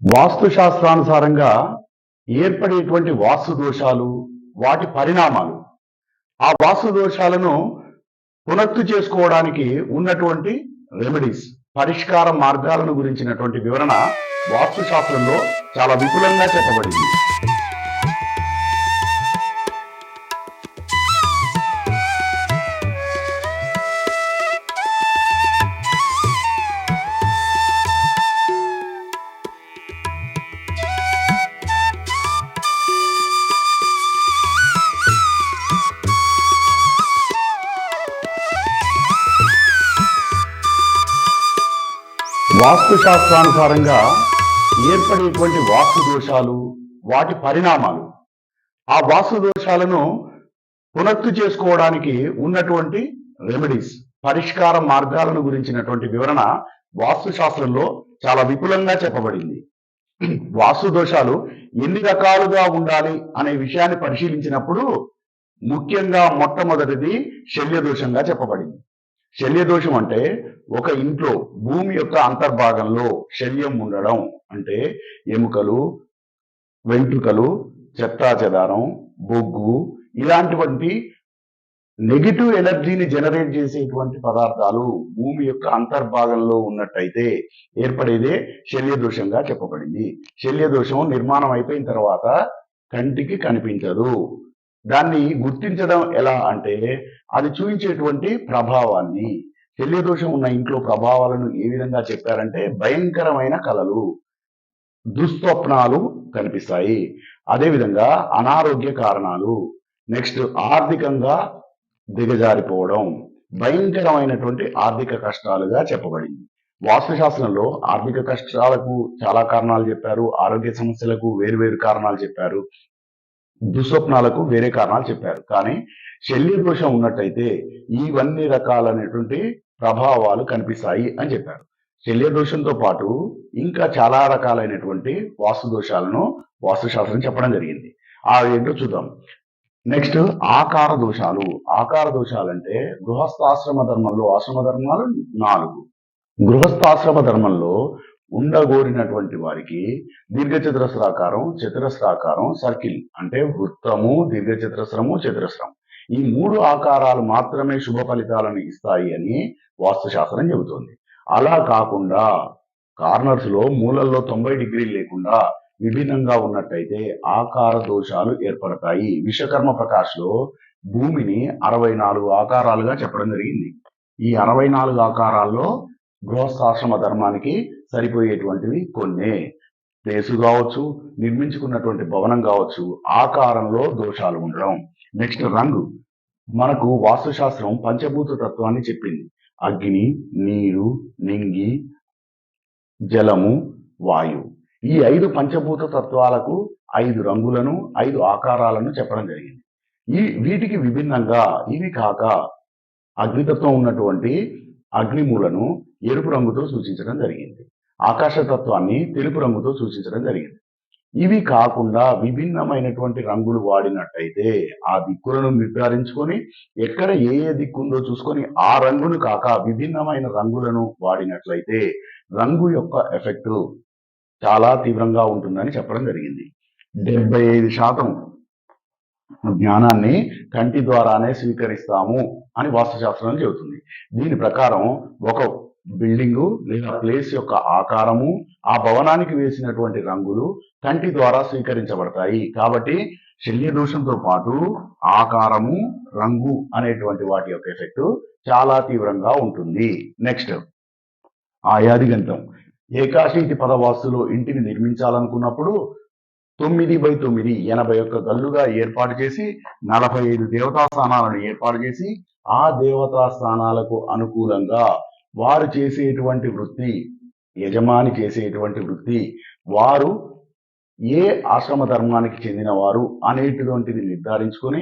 వాస్తు శాస్త్రానుసారంగా ఏర్పడేటువంటి వాస్తు దోషాలు, వాటి పరిణామాలు, ఆ వాస్తు దోషాలను పునర్తు చేసుకోవడానికి ఉన్నటువంటి రెమెడీస్, పరిష్కార మార్గాలను గురించినటువంటి వివరణ వాస్తు శాస్త్రంలో చాలా విపులంగా చెప్పబడింది. వాస్తు శాస్త్రానుసారంగా ఏర్పడేటువంటి వాస్తు దోషాలు, వాటి పరిణామాలు, ఆ వాస్తు దోషాలను పునర్తు చేసుకోవడానికి ఉన్నటువంటి రెమెడీస్, పరిష్కార మార్గాలను గురించినటువంటి వివరణ వాస్తు శాస్త్రంలో చాలా విపులంగా చెప్పబడింది. వాస్తు దోషాలు ఎన్ని రకాలుగా ఉండాలి అనే విషయాన్ని పరిశీలించినప్పుడు ముఖ్యంగా మొట్టమొదటిది శల్యదోషంగా చెప్పబడింది. శల్యదోషం అంటే ఒక ఇంట్లో భూమి యొక్క అంతర్భాగంలో శల్యం ఉండడం, అంటే ఎముకలు, వెంట్రుకలు, చెత్తాచెదారం, బొగ్గు, ఇలాంటివంటి నెగిటివ్ ఎనర్జీని జనరేట్ చేసేటువంటి పదార్థాలు భూమి యొక్క అంతర్భాగంలో ఉన్నట్టయితే ఏర్పడేదే శల్యదోషంగా చెప్పబడింది. శల్యదోషం నిర్మాణం అయిపోయిన తర్వాత కంటికి కనిపించదు. దాన్ని గుర్తించడం ఎలా అంటే అది చూపించేటువంటి ప్రభావాన్ని. శల్యదోషం ఉన్న ఇంట్లో ప్రభావాలను ఏ విధంగా చెప్పారంటే భయంకరమైన కలలు, దుస్వప్నాలు కనిపిస్తాయి. అదేవిధంగా అనారోగ్య కారణాలు, నెక్స్ట్ ఆర్థికంగా దిగజారిపోవడం, భయంకరమైనటువంటి ఆర్థిక కష్టాలుగా చెప్పబడింది. వాస్తుశాస్త్రంలో ఆర్థిక కష్టాలకు చాలా కారణాలు చెప్పారు, ఆరోగ్య సమస్యలకు వేరు కారణాలు చెప్పారు, దుస్వప్నాలకు వేరే కారణాలు చెప్పారు. కానీ శల్యదోషం ఉన్నట్టయితే ఇవన్నీ రకాలైనటువంటి ప్రభావాలు కనిపిస్తాయి అని చెప్పారు. శల్యదోషంతో పాటు ఇంకా చాలా రకాలైనటువంటి వాస్తు దోషాలను వాస్తుశాస్త్రం చెప్పడం జరిగింది. ఆ ఏంటో చూద్దాం. నెక్స్ట్ ఆకార దోషాలు. ఆకార దోషాలంటే గృహస్థాశ్రమ ధర్మంలో, ఆశ్రమ ధర్మాలు 4. గృహస్థాశ్రమ ధర్మంలో ఉండగోరినటువంటి వారికి దీర్ఘచతురస్రాకారం, చతురస్రాకారం, సర్కిల్ అంటే వృత్తము, దీర్ఘచతురస్రము, చతురస్రం, ఈ 3 ఆకారాలు మాత్రమే శుభ ఫలితాలను ఇస్తాయి అని వాస్తుశాస్త్రం చెబుతోంది. అలా కాకుండా కార్నర్స్ లో మూలల్లో 90 డిగ్రీలు లేకుండా విభిన్నంగా ఉన్నట్టయితే ఆకార దోషాలు ఏర్పడతాయి. విశ్వకర్మ ప్రకాష్ లో భూమిని 64 ఆకారాలుగా చెప్పడం జరిగింది. ఈ 64 ఆకారాల్లో గృహస్థాశ్రమ ధర్మానికి సరిపోయేటువంటివి కొన్నే. ప్లేసు కావచ్చు, నిర్మించుకున్నటువంటి భవనం కావచ్చు, ఆకారంలో దోషాలు ఉండడం. నెక్స్ట్ రంగు. మనకు వాస్తుశాస్త్రం పంచభూత తత్వాన్ని చెప్పింది. అగ్ని, నీరు, నింగి, జలము, వాయువు, ఈ 5 పంచభూత తత్వాలకు 5 రంగులను, 5 ఆకారాలను చెప్పడం జరిగింది. వీటికి విభిన్నంగా ఇవి కాక అగ్నితత్వం ఉన్నటువంటి అగ్నిమూలను ఎరుపు రంగుతో సూచించడం జరిగింది. ఆకాశతత్వాన్ని తెలుపు రంగుతో సూచించడం జరిగింది. ఇవి కాకుండా విభిన్నమైనటువంటి రంగులు వాడినట్టయితే ఆ దిక్కులను నిర్ధారించుకొని ఎక్కడ ఏ దిక్కుందో చూసుకొని ఆ రంగును కాక విభిన్నమైన రంగులను వాడినట్లయితే రంగు యొక్క ఎఫెక్ట్ చాలా తీవ్రంగా ఉంటుందని చెప్పడం జరిగింది. 75% జ్ఞానాన్ని కంటి ద్వారానే స్వీకరిస్తాము అని వాస్తుశాస్త్రం చెబుతుంది. దీని ప్రకారం ఒక బిల్డింగు లేదా ప్లేస్ యొక్క ఆకారము, ఆ భవనానికి వేసినటువంటి రంగులు కంటి ద్వారా స్వీకరించబడతాయి. కాబట్టి శల్యదోషంతో పాటు ఆకారము, రంగు అనేటువంటి వాటి యొక్క ఎఫెక్ట్ చాలా తీవ్రంగా ఉంటుంది. నెక్స్ట్ ఆయాది గణితం. ఏకాశీతి పదవాస్తులో ఇంటిని నిర్మించాలనుకున్నప్పుడు 9/9 81 గల్లుగా ఏర్పాటు చేసి 45 దేవతా స్థానాలను ఏర్పాటు చేసి ఆ దేవతా స్థానాలకు అనుకూలంగా వారు చేసేటువంటి వృత్తి, యజమాని చేసేటువంటి వృత్తి, వారు ఏ ఆశ్రమ ధర్మానికి చెందిన వారు అనేటువంటిది నిర్ధారించుకొని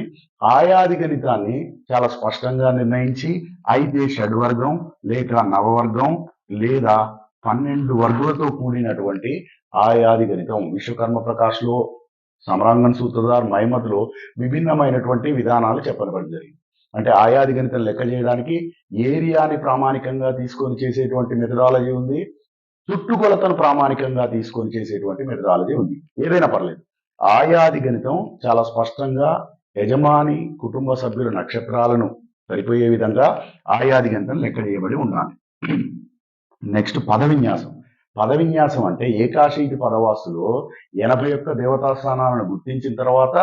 ఆయాది గణితాన్ని చాలా స్పష్టంగా నిర్ణయించి అయితే షడ్వర్గం లేక నవవర్గం లేదా 12 వర్గులతో కూడినటువంటి ఆయాది గణితం. విశ్వకర్మ ప్రకాష్ లో, సమరాంగన్ సూత్రధార్, మైమత్లో విభిన్నమైనటువంటి విధానాలు చెప్పబడి జరిగింది. అంటే ఆయాది గణితం లెక్క చేయడానికి ఏరియాని ప్రామాణికంగా తీసుకొని చేసేటువంటి మెథడాలజీ ఉంది. చుట్టుకొలతను ప్రామాణికంగా తీసుకొని చేసేటువంటి మెథడాలజీ ఉంది. ఏదైనా పర్లేదు. ఆయాది గణితం చాలా స్పష్టంగా యజమాని కుటుంబ సభ్యుల నక్షత్రాలను సరిపోయే విధంగా ఆయాది గణితం లెక్క చేయబడి ఉండాలి. నెక్స్ట్ పదవిన్యాసం. పదవిన్యాసం అంటే ఏకాశీతి పదవాస్తులో 81 దేవతా స్థానాలను గుర్తించిన తర్వాత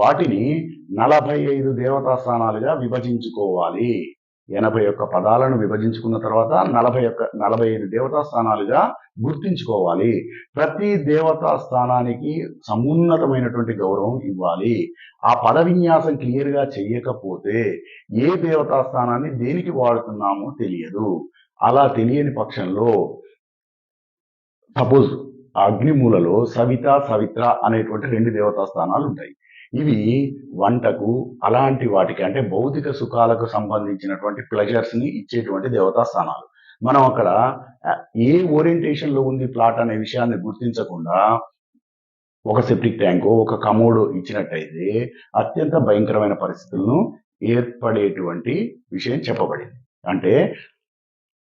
వాటిని 45 దేవతా స్థానాలుగా విభజించుకోవాలి. 81 పదాలను విభజించుకున్న తర్వాత 45 దేవతా స్థానాలుగా గుర్తించుకోవాలి. ప్రతి దేవతా స్థానానికి సమున్నతమైనటువంటి గౌరవం ఇవ్వాలి. ఆ పద విన్యాసం క్లియర్ గా చెయ్యకపోతే ఏ దేవతా స్థానాన్ని దేనికి వాడుతున్నామో తెలియదు. అలా తెలియని పక్షంలో సపోజ్ అగ్నిమూలలో సవిత సవిత్ర అనేటువంటి 2 దేవతా స్థానాలు ఉంటాయి. ఇవి వంటకు అలాంటి వాటికి అంటే భౌతిక సుఖాలకు సంబంధించినటువంటి ప్లెజర్స్ ని ఇచ్చేటువంటి దేవతా స్థానాలు. మనం అక్కడ ఏ ఓరియంటేషన్ లో ఉంది ప్లాట్ అనే విషయాన్ని గుర్తించకుండా ఒక సెప్టిక్ ట్యాంకు ఒక కమోడ్ ఇచ్చినట్టయితే అత్యంత భయంకరమైన పరిస్థితులను ఏర్పడేటువంటి విషయం చెప్పబడింది. అంటే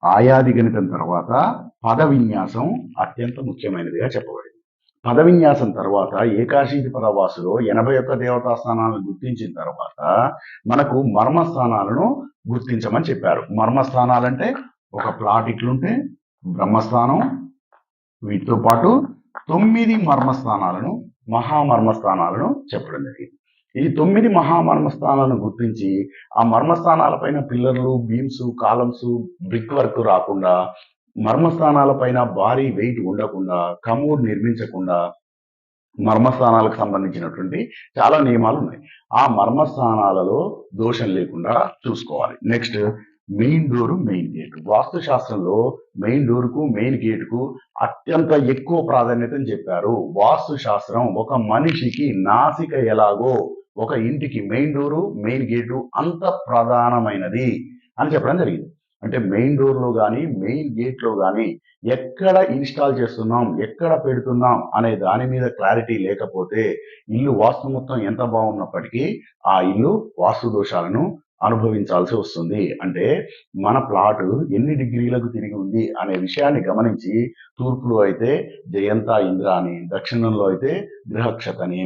ఆయాది గణితం తర్వాత పద విన్యాసం అత్యంత ముఖ్యమైనదిగా చెప్పబడింది. పద విన్యాసం తర్వాత ఏకాశీతి పదవాసులో 81 దేవతా స్థానాలను గుర్తించిన తర్వాత మనకు మర్మస్థానాలను గుర్తించమని చెప్పారు. మర్మస్థానాలంటే ఒక ప్లాట్ ఇట్లుంటే బ్రహ్మస్థానం, వీటితో పాటు 9 మర్మస్థానాలను మహామర్మస్థానాలను చెప్పడం జరిగింది. ఈ 9 మహామర్మస్థానాలను గుర్తించి ఆ మర్మస్థానాలపైన పిల్లర్లు, బీమ్స్, కాలమ్స్, బ్రిక్ వర్క్ రాకుండా, మర్మస్థానాలపైన భారీ వెయిట్ ఉండకుండా, కమోడ్ నిర్మించకుండా మర్మస్థానాలకు సంబంధించినటువంటి చాలా నియమాలు ఉన్నాయి. ఆ మర్మస్థానాలలో దోషం లేకుండా చూసుకోవాలి. Next main door, main gate. Vastu శాస్త్రంలో మెయిన్ డోర్ కు మెయిన్ గేట్ కు అత్యంత ఎక్కువ ప్రాధాన్యతని చెప్పారు. వాస్తు శాస్త్రం ఒక మనిషికి నాసిక ఎలాగో ఒక ఇంటికి మెయిన్ డోరు మెయిన్ గేటు అంత ప్రధానమైనది అని చెప్పడం జరిగింది. అంటే మెయిన్ డోర్ లో కానీ మెయిన్ గేట్ లో కానీ ఎక్కడ ఇన్స్టాల్ చేస్తున్నాం, ఎక్కడ పెడుతున్నాం అనే దాని మీద క్లారిటీ లేకపోతే ఇల్లు వాస్తు మొత్తం ఎంత బాగున్నప్పటికీ ఆ ఇల్లు వాస్తు దోషాలను అనుభవించాల్సి వస్తుంది. అంటే మన ప్లాట్ ఎన్ని డిగ్రీలకు తిరిగి ఉంది అనే విషయాన్ని గమనించి తూర్పులో అయితే జయంత ఇంద్ర అని, దక్షిణంలో అయితే గృహక్షతని,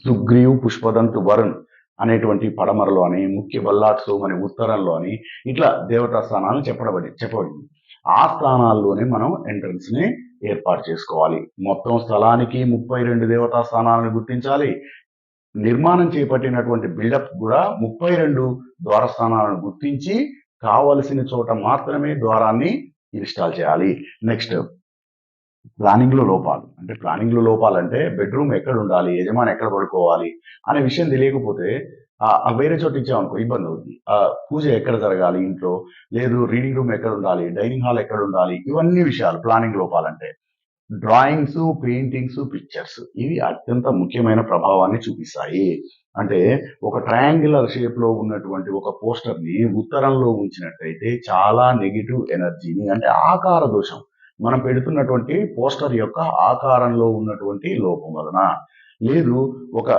సుగ్రీవ్ పుష్పదంతు వరుణ్ అనేటువంటి పడమరలో అని, ముఖ్య బల్లాట్ సోమని ఉత్తరంలో అని ఇట్లా దేవతా స్థానాలను చెప్పబడింది. ఆ స్థానాల్లోనే మనం ఎంట్రన్స్ ని ఏర్పాటు చేసుకోవాలి. మొత్తం స్థలానికి 32 దేవతా స్థానాలను గుర్తించాలి. నిర్మాణం చేపట్టినటువంటి బిల్డప్ కూడా 32 ద్వార స్థానాలను గుర్తించి కావలసిన చోట మాత్రమే ద్వారాన్ని ఇన్స్టాల్ చేయాలి. నెక్స్ట్ ప్లానింగ్ లో లోపాలు. అంటే ప్లానింగ్ లో లోపాలంటే బెడ్రూమ్ ఎక్కడ ఉండాలి, యజమాని ఎక్కడ పడుకోవాలి అనే విషయం తెలియకపోతే వేరే చోట ఇచ్చామనుకో ఇబ్బంది అవుతుంది. పూజ ఎక్కడ జరగాలి ఇంట్లో, లేదు రీడింగ్ రూమ్ ఎక్కడ ఉండాలి, డైనింగ్ హాల్ ఎక్కడ ఉండాలి, ఇవన్నీ విషయాలు ప్లానింగ్ లోపాలంటే. డ్రాయింగ్స్, పెయింటింగ్స్, పిక్చర్స్ ఇవి అత్యంత ముఖ్యమైన ప్రభావాన్ని చూపిస్తాయి. అంటే ఒక ట్రయాంగులర్ షేప్ లో ఉన్నటువంటి ఒక పోస్టర్ ని ఉత్తరంలో ఉంచినట్టయితే చాలా నెగిటివ్ ఎనర్జీని, అంటే ఆకార దోషం, మనం పెడుతున్నటువంటి పోస్టర్ యొక్క ఆకారంలో ఉన్నటువంటి లోపం వలన, లేదు ఒక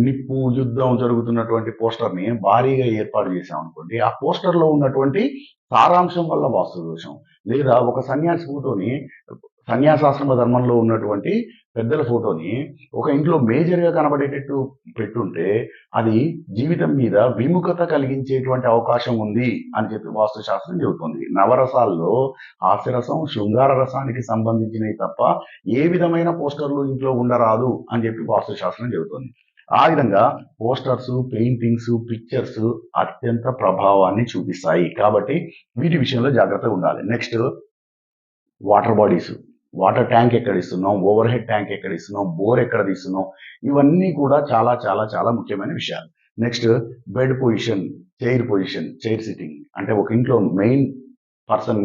నిప్పు యుద్ధం జరుగుతున్నటువంటి పోస్టర్ ని భారీగా ఏర్పాటు చేసాం అనుకోండి, ఆ పోస్టర్ లో ఉన్నటువంటి సారాంశం వల్ల వాస్తు దోషం, లేదా ఒక సన్యాసి ఫోటోని, సన్యాసాశ్రమ ధర్మంలో ఉన్నటువంటి పెద్దల ఫోటోని ఒక ఇంట్లో మేజర్ గా కనబడేటట్టు పెట్టుంటే అది జీవితం మీద విముఖత కలిగించేటువంటి అవకాశం ఉంది అని చెప్పి వాస్తు శాస్త్రం చెబుతుంది. నవరసాల్లో హాస్యరసం, శృంగార రసానికి సంబంధించినవి తప్ప ఏ విధమైన పోస్టర్లు ఇంట్లో ఉండరాదు అని చెప్పి వాస్తు శాస్త్రం చెబుతుంది. ఆ విధంగా పోస్టర్స్, పెయింటింగ్స్, పిక్చర్స్ అత్యంత ప్రభావాన్ని చూపిస్తాయి. కాబట్టి వీటి విషయంలో జాగ్రత్తగా ఉండాలి. Next water bodies. Water tank ఎక్కడ ఇస్తున్నాం, ఓవర్ హెడ్ ట్యాంక్ ఎక్కడ ఇస్తున్నాం, బోర్ ఎక్కడ తీస్తున్నాం, ఇవన్నీ కూడా చాలా చాలా చాలా ముఖ్యమైన విషయాలు. Next bed position, chair position, chair sitting. అంటే ఒక ఇంట్లో మెయిన్ పర్సన్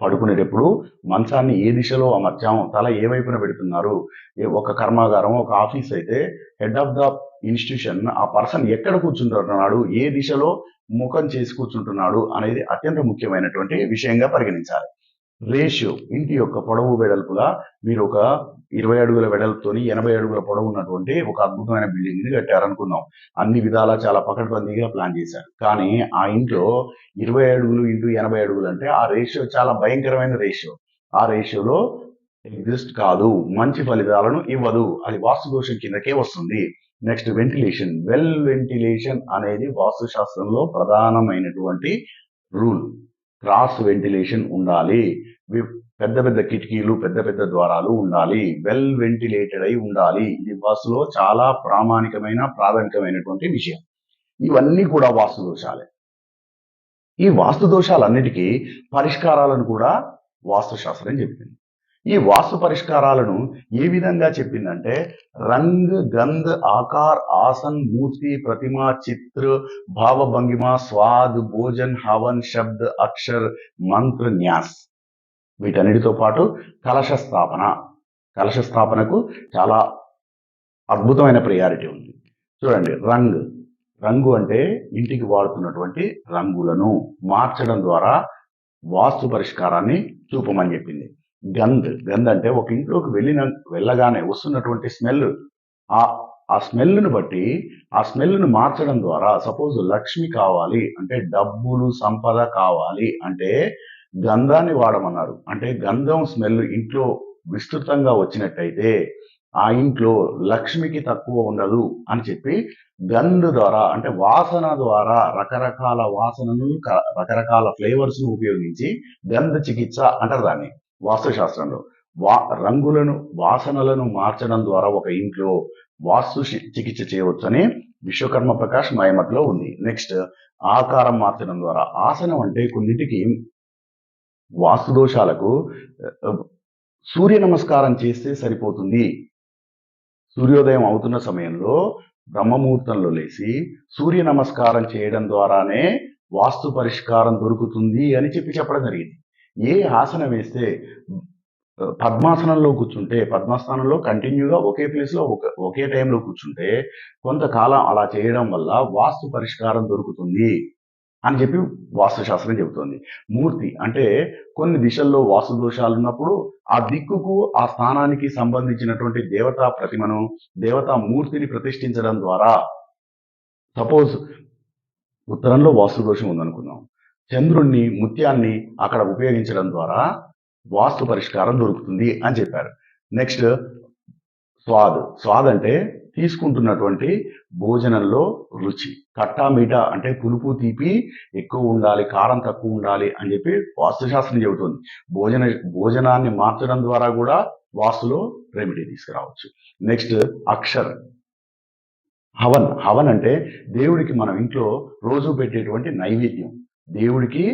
పడుకునేటప్పుడు మంచాన్ని ఏ దిశలో అమర్చాము, తల ఏ వైపున పెడుతున్నారు, ఒక కర్మాగారం, ఒక ఆఫీస్ అయితే హెడ్ ఆఫ్ ద ఇన్స్టిట్యూషన్ ఆ పర్సన్ ఎక్కడ కూర్చుంటున్నాడు, ఏ దిశలో ముఖం చేసి కూర్చుంటున్నాడు అనేది అత్యంత ముఖ్యమైనటువంటి విషయంగా పరిగణించాలి. రేషియో, ఇంటి యొక్క పొడవు వెడల్పుగా మీరు ఒక 20 అడుగుల వెడల్పుతోని 80 అడుగుల పొడవు ఉన్నటువంటి ఒక అద్భుతమైన బిల్డింగ్ ని కట్టారనుకుందాం. అన్ని విధాలా చాలా పకడ్బందీగా ప్లాన్ చేశారు. కానీ ఆ ఇంట్లో 20 అడుగులు ఇంటూ 80 అడుగులు అంటే ఆ రేషియో చాలా భయంకరమైన రేషియో. ఆ రేషియోలో ఎగ్జిస్ట్ కాదు, మంచి ఫలితాలను ఇవ్వదు, అది వాస్తు దోషం కిందకే వస్తుంది. Next ventilation. వెల్ వెంటిలేషన్ అనేది వాస్తు శాస్త్రంలో ప్రధానమైనటువంటి రూల్. క్రాస్ వెంటిలేషన్ ఉండాలి, పెద్ద పెద్ద కిటికీలు, పెద్ద పెద్ద ద్వారాలు ఉండాలి, వెల్ వెంటిలేటెడ్ అయి ఉండాలి. ఇది వాస్తులో చాలా ప్రాథమికమైనటువంటి విషయం. ఇవన్నీ కూడా వాస్తు దోషాలే. ఈ వాస్తు దోషాలన్నిటికీ పరిష్కారాలను కూడా వాస్తు శాస్త్రం చెప్పింది. ఈ వాస్తు పరిష్కారాలను ఏ విధంగా చెప్పిందంటే రంగ్, గంధ్, ఆకార్, ఆసన్, మూర్తి, ప్రతిమ, చిత్ర, భావ, భంగిమ, స్వాద్, భోజన్, హవన్, శబ్ద్, అక్షర్, మంత్ర, న్యాస్, వీటన్నిటితో పాటు కలశ స్థాపన. కలశ స్థాపనకు చాలా అద్భుతమైన ప్రయారిటీ ఉంది. చూడండి, రంగు అంటే ఇంటికి వాడుతున్నటువంటి రంగులను మార్చడం ద్వారా వాస్తు పరిష్కారాన్ని చూపమని చెప్పింది. గంధ్ అంటే ఒక ఇంట్లోకి వెళ్ళగానే వస్తున్నటువంటి స్మెల్, ఆ స్మెల్ను బట్టి ఆ స్మెల్ను మార్చడం ద్వారా, సపోజ్ లక్ష్మి కావాలి అంటే, డబ్బులు సంపద కావాలి అంటే గంధాన్ని వాడమన్నారు. అంటే గంధం స్మెల్ ఇంట్లో విస్తృతంగా వచ్చినట్టయితే ఆ ఇంట్లో లక్ష్మికి తక్కువ ఉండదు అని చెప్పి గంధ్ ద్వారా, అంటే వాసన ద్వారా, రకరకాల వాసనను, రకరకాల ఫ్లేవర్స్ ను ఉపయోగించి గంధ చికిత్స అంటారు దాన్ని వాస్తుశాస్త్రంలో. రంగులను, వాసనలను మార్చడం ద్వారా ఒక ఇంట్లో వాస్తు చికిత్స చేయవచ్చని విశ్వకర్మ ప్రకాష్ మయమట్లో ఉంది. నెక్స్ట్, ఆకారం మార్చడం ద్వారా. ఆసనం అంటే కొన్నిటికి వాస్తు దోషాలకు సూర్య నమస్కారం చేస్తే సరిపోతుంది. సూర్యోదయం అవుతున్న సమయంలో బ్రహ్మముహూర్తంలో లేచి సూర్య నమస్కారం చేయడం ద్వారానే వాస్తు పరిష్కారం దొరుకుతుంది అని చెప్పడం జరిగింది. ఏ ఆసనం వేస్తే, పద్మాసనంలో కూర్చుంటే, పద్మస్థానంలో కంటిన్యూగా ఒకే ప్లేస్లో ఒకే టైంలో కూర్చుంటే కొంతకాలం అలా చేయడం వల్ల వాస్తు పరిష్కారం దొరుకుతుంది అని చెప్పి వాస్తుశాస్త్రం చెబుతోంది. మూర్తి అంటే కొన్ని దిశల్లో వాస్తు దోషాలు ఉన్నప్పుడు ఆ దిక్కుకు, ఆ స్థానానికి సంబంధించినటువంటి దేవతా ప్రతిమను, దేవతా మూర్తిని ప్రతిష్ఠించడం ద్వారా, సపోజ్ ఉత్తరంలో వాస్తు దోషం ఉందనుకుందాం, చంద్రుణ్ణి, ముత్యాన్ని అక్కడ ఉపయోగించడం ద్వారా వాస్తు పరిష్కారం దొరుకుతుంది అని చెప్పారు. నెక్స్ట్, స్వాద్ అంటే తీసుకుంటున్నటువంటి భోజనంలో రుచి. కట్టా మీఠా అంటే పులుపు తీపి ఎక్కువ ఉండాలి, కారం తక్కువ ఉండాలి అని చెప్పి వాస్తుశాస్త్రం చెబుతుంది. భోజనాన్ని మార్చడం ద్వారా కూడా వాస్తులో రెమెడీ తీసుకురావచ్చు. నెక్స్ట్, అక్షర్. హవన్ అంటే దేవుడికి మనం ఇంట్లో రోజు పెట్టేటువంటి నైవేద్యం. దేవుడికి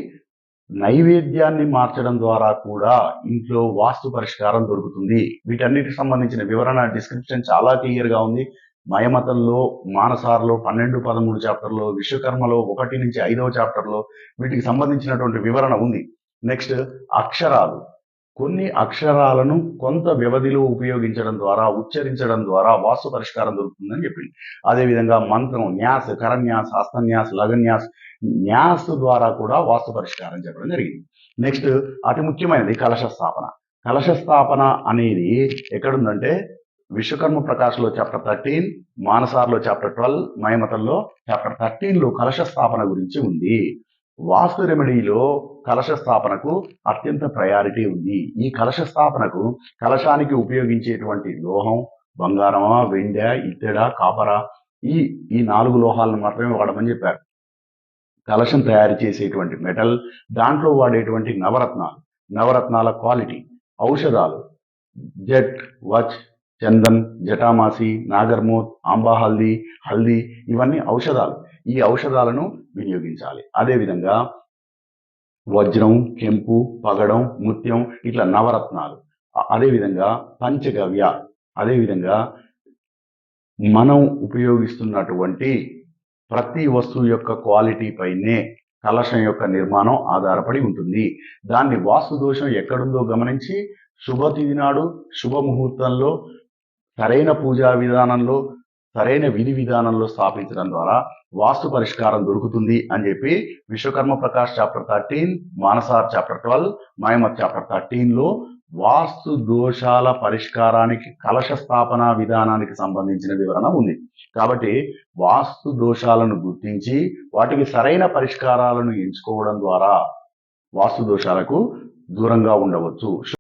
నైవేద్యాన్ని మార్చడం ద్వారా కూడా ఇంట్లో వాస్తు పరిష్కారం దొరుకుతుంది. వీటన్నిటికి సంబంధించిన వివరణ, డిస్క్రిప్షన్ చాలా క్లియర్ గా ఉంది. మయమతంలో, మానసార్లో 12, 13 చాప్టర్లో, విశ్వకర్మలో 1 నుంచి 5వ చాప్టర్లో వీటికి సంబంధించినటువంటి వివరణ ఉంది. నెక్స్ట్, అక్షరాలు. కొన్ని అక్షరాలను కొంత వ్యవధిలో ఉపయోగించడం ద్వారా, ఉచ్చరించడం ద్వారా వాస్తు పరిష్కారం దొరుకుతుందని చెప్పింది. అదేవిధంగా మంత్రం, న్యాస్, కరన్యాస్, హస్తన్యాస్, లగన్యాస్, న్యాస్ ద్వారా కూడా వాస్తు పరిష్కారం చెప్పడం జరిగింది. నెక్స్ట్, అతి ముఖ్యమైనది కలశ స్థాపన. కలశ స్థాపన అనేది ఎక్కడుందంటే విశ్వకర్మ ప్రకాశ్లో చాప్టర్ 13, మానసార్లో చాప్టర్ 12, మయమతంలో చాప్టర్ 13లో కలశ స్థాపన గురించి ఉంది. వాస్తు రెమెడీలో కలశ స్థాపనకు అత్యంత ప్రయారిటీ ఉంది. ఈ కలశ స్థాపనకు కలశానికి ఉపయోగించేటువంటి లోహం బంగారమా, వెండ, ఇత్తెడ, కాపర, ఈ 4 లోహాలను మాత్రమే వాడమని చెప్పారు. కలశం తయారు చేసేటువంటి మెటల్, దాంట్లో వాడేటువంటి నవరత్నాల క్వాలిటీ, ఔషధాలు, జట్, వచ్, చందన్, జటామాసి, నాగర్మోత్, ఆంబా హల్దీ, ఇవన్నీ ఔషధాలు. ఈ ఔషధాలను వినియోగించాలి. అదేవిధంగా వజ్రం, కెంపు, పగడం, ముత్యం, ఇట్లా నవరత్నాలు. అదేవిధంగా పంచగవ్య. అదేవిధంగా మనం ఉపయోగిస్తున్నటువంటి ప్రతి వస్తువు యొక్క క్వాలిటీ పైనే కలశం యొక్క నిర్మాణం ఆధారపడి ఉంటుంది. దాన్ని వాస్తు దోషం ఎక్కడుందో గమనించి శుభతిథి నాడు, శుభ ముహూర్తంలో, సరైన పూజా విధానంలో సరైన విధి విధానంలో స్థాపించడం ద్వారా వాస్తు పరిష్కారం దొరుకుతుంది అని చెప్పి Vishwakarma Prakash chapter 13, Manasar chapter 12, Mayamat chapter 13లో వాస్తు దోషాల పరిష్కారానికి కలశ స్థాపన విధానానికి సంబంధించిన వివరణ ఉంది. కాబట్టి వాస్తు దోషాలను గుర్తించి వాటికి సరైన పరిష్కారాలను ఎంచుకోవడం ద్వారా వాస్తు దోషాలకు దూరంగా ఉండవచ్చు.